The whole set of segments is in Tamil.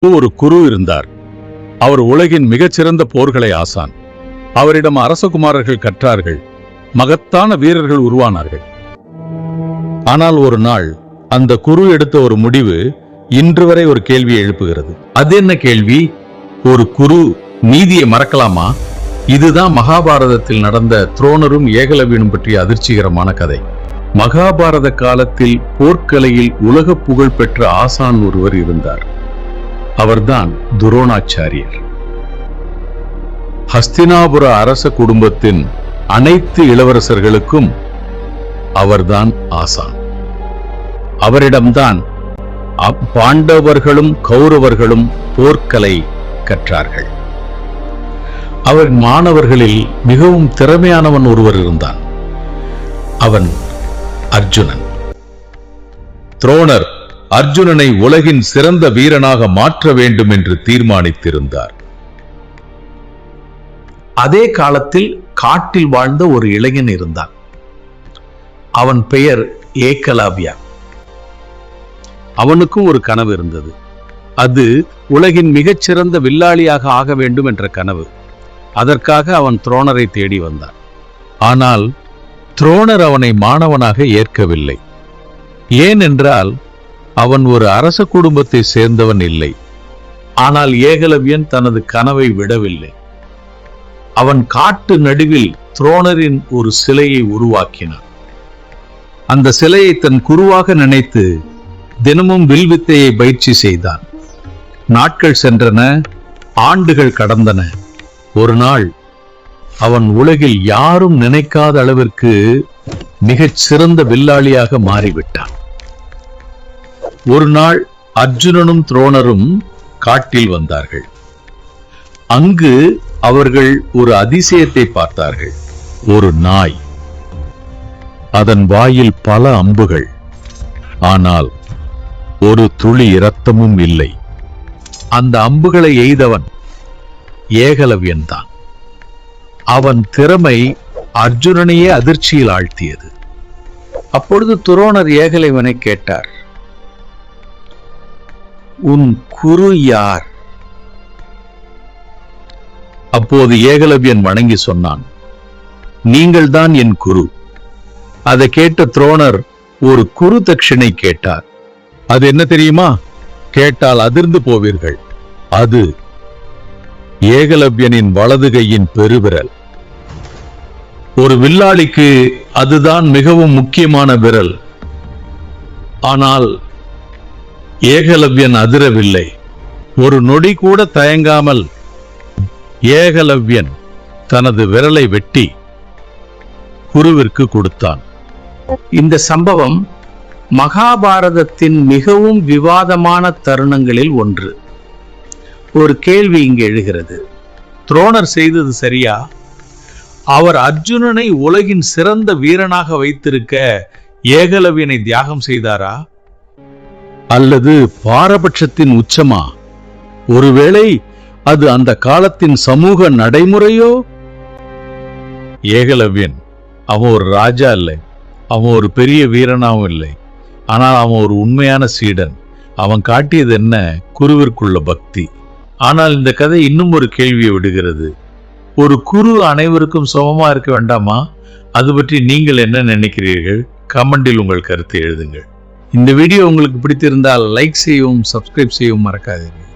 ஒரு குரு இருந்தார். அவர் உலகின் மிகச்சிறந்த போர்களை ஆசான். அவரிடம் அரசகுமாரர்கள் கற்றார்கள், மகத்தான வீரர்கள் உருவானார்கள். ஆனால் ஒரு நாள் அந்த குரு எடுத்த ஒரு முடிவு இன்று வரை ஒரு கேள்வியை எழுப்புகிறது. அது என்ன கேள்வி? ஒரு குரு நீதியை மறக்கலாமா? இதுதான் மகாபாரதத்தில் நடந்த துரோணரும் ஏகலவ்யனும் பற்றிய அதிர்ச்சிகரமான கதை. மகாபாரத காலத்தில் போர்க்கலையில் உலக புகழ் பெற்ற ஆசான் ஒருவர் இருந்தார். அவர்தான் துரோணாச்சாரியர். ஹஸ்தினாபுர அரச குடும்பத்தின் அனைத்து இளவரசர்களுக்கும் அவர்தான் ஆசான். அவரிடம்தான் பாண்டவர்களும் கௌரவர்களும் போர்க்கலை கற்றார்கள். அவர் மாணவர்களில் மிகவும் திறமையானவன் ஒருவர் இருந்தான். அவன் அர்ஜுனன். துரோணர் அர்ஜுனனை உலகின் சிறந்த வீரனாக மாற்ற வேண்டும் என்று தீர்மானித்திருந்தார். அதே காலத்தில் காட்டில் வாழ்ந்த ஒரு இளைஞன் இருந்தான். அவன் பெயர் ஏகலவ்யா. அவனுக்கும் ஒரு கனவு இருந்தது. அது உலகின் மிகச்சிறந்த வில்லாளியாக ஆக வேண்டும் என்ற கனவு. அதற்காக அவன் துரோணரை தேடி வந்தான். ஆனால் துரோணர் அவனை மாணவனாக ஏற்கவில்லை. ஏனென்றால் அவன் ஒரு அரச குடும்பத்தை சேர்ந்தவன் இல்லை. ஆனால் ஏகலவ்யன் தனது கனவை விடவில்லை. அவன் காட்டு நடுவில் துரோணரின் ஒரு சிலையை உருவாக்கினான். அந்த சிலையை தன் குருவாக நினைத்து தினமும் வில்வித்தையை பயிற்சி செய்தான். நாட்கள் சென்றன, ஆண்டுகள் கடந்தன. ஒரு நாள் அவன் உலகில் யாரும் நினைக்காத அளவிற்கு மிகச் சிறந்த வில்லாளியாக மாறிவிட்டான். ஒரு நாள் அர்ஜுனனும் துரோணரும் காட்டில் வந்தார்கள். அங்கு அவர்கள் ஒரு அதிசயத்தை பார்த்தார்கள். ஒரு நாய். அதன் வாயில் பல அம்புகள். ஆனால் ஒரு துளி இரத்தமும் இல்லை. அந்த அம்புகளை எய்தவன் ஏகலவ்யன் தான். அவன் திறமை அர்ஜுனனையே அதிர்ச்சியில் ஆழ்த்தியது. அப்பொழுது துரோணர் ஏகலவ்யனை கேட்டார், உன் குரு யார்? அப்போது ஏகலவ்யன் வணங்கி சொன்னான், நீங்கள்தான் என் குரு. அதை கேட்ட துரோணர் ஒரு குரு தட்சிணை கேட்டார். அது என்ன தெரியுமா? கேட்டால் அதிர்ந்து போவீர்கள். அது ஏகலவ்யனின் வலது கையின் பெருவிரல். ஒரு வில்லாளிக்கு அதுதான் மிகவும் முக்கியமான விரல். ஆனால் ஏகலவ்யன் அதிரவில்லை. ஒரு நொடி கூட தயங்காமல் ஏகலவ்யன் தனது விரலை வெட்டி குருவிற்கு கொடுத்தான். இந்த சம்பவம் மகாபாரதத்தின் மிகவும் விவாதமான தருணங்களில் ஒன்று. ஒரு கேள்வி இங்கு எழுகிறது. துரோணர் செய்தது சரியா? அவர் அர்ஜுனனை உலகின் சிறந்த வீரனாக வைத்திருக்க ஏகலவ்யனை தியாகம் செய்தாரா? அல்லது பாரபட்சத்தின் உச்சமா? ஒருவேளை அது அந்த காலத்தின் சமூக நடைமுறையோ? ஏகலவ்யன் அவன் ஒரு ராஜா இல்லை, அவன் ஒரு பெரிய வீரனாவும் இல்லை. ஆனால் அவன் ஒரு உண்மையான சீடன். அவன் காட்டியது என்ன? குருவிற்குள்ள பக்தி. ஆனால் இந்த கதை இன்னும் ஒரு கேள்வியை விடுகிறது. ஒரு குரு அனைவருக்கும் சமமா இருக்க வேண்டாமா? அது பற்றி நீங்கள் என்ன நினைக்கிறீர்கள்? கமெண்டில் உங்கள் கருத்தை எழுதுங்கள். இந்த வீடியோ உங்களுக்கு பிடித்திருந்தால் லைக் செய்யவும் சப்ஸ்கிரைப் செய்யவும் மறக்காதீர்கள்.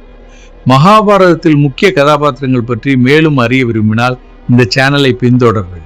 மகாபாரதத்தில் முக்கிய கதாபாத்திரங்கள் பற்றி மேலும் அறிய விரும்பினால் இந்த சேனலை பின்தொடருங்கள்.